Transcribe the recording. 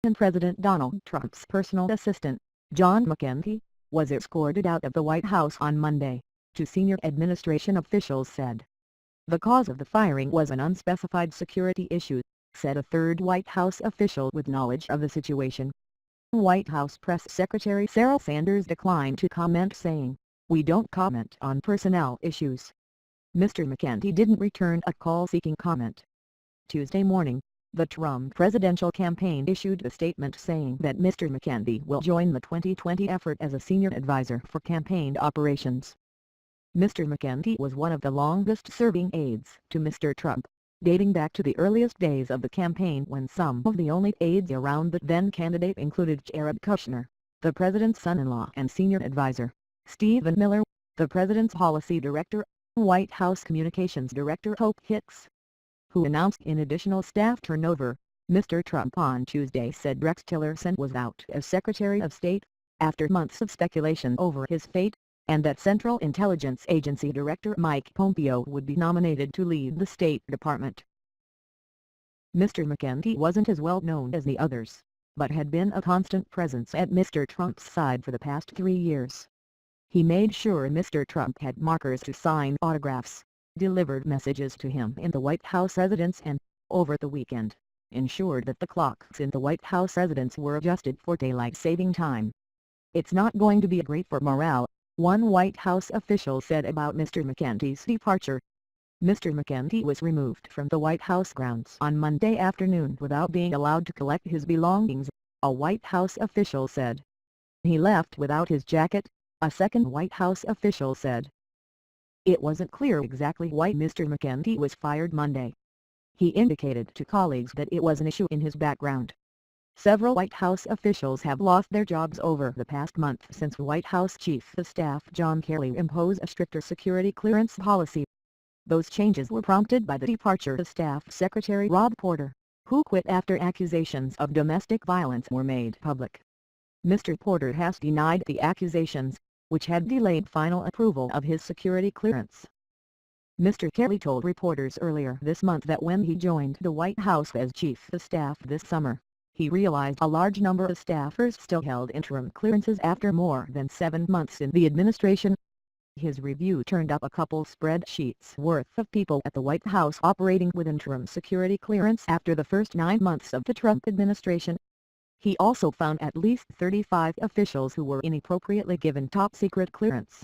Republican President Donald Trump's personal assistant, John McEntee, was escorted out of the White House on Monday, two senior administration officials said. The cause of the firing was an unspecified security issue, said a third White House official with knowledge of the situation. White House Press Secretary Sarah Sanders declined to comment, saying, "We don't comment on personnel issues." Mr. McEntee didn't return a call seeking comment. Tuesday morning, the Trump presidential campaign issued a statement saying that Mr. McEntee will join the 2020 effort as a senior advisor for campaign operations. Mr. McEntee was one of the longest-serving aides to Mr. Trump, dating back to the earliest days of the campaign when some of the only aides around the then-candidate included Jared Kushner, the president's son-in-law and senior advisor, Stephen Miller, the president's policy director, White House Communications Director Hope Hicks, who announced an additional staff turnover. Mr. Trump on Tuesday said Rex Tillerson was out as Secretary of State, after months of speculation over his fate, and that Central Intelligence Agency Director Mike Pompeo would be nominated to lead the State Department. Mr. McEntee wasn't as well known as the others, but had been a constant presence at Mr. Trump's side for the past 3 years. He made sure Mr. Trump had markers to sign autographs, delivered messages to him in the White House residence and, over the weekend, ensured that the clocks in the White House residence were adjusted for daylight saving time. "It's not going to be great for morale," one White House official said about Mr. McEntee's departure. Mr. McEntee was removed from the White House grounds on Monday afternoon without being allowed to collect his belongings, a White House official said. He left without his jacket, a second White House official said. It wasn't clear exactly why Mr. McEntee was fired Monday. He indicated to colleagues that it was an issue in his background. Several White House officials have lost their jobs over the past month since White House Chief of Staff John Kelly imposed a stricter security clearance policy. Those changes were prompted by the departure of Staff Secretary Rob Porter, who quit after accusations of domestic violence were made public. Mr. Porter has denied the accusations, which had delayed final approval of his security clearance. Mr. Kelly told reporters earlier this month that when he joined the White House as Chief of Staff this summer, he realized a large number of staffers still held interim clearances after more than 7 months in the administration. His review turned up a couple spreadsheets worth of people at the White House operating with interim security clearance after the first 9 months of the Trump administration. He also found at least 35 officials who were inappropriately given top-secret clearance.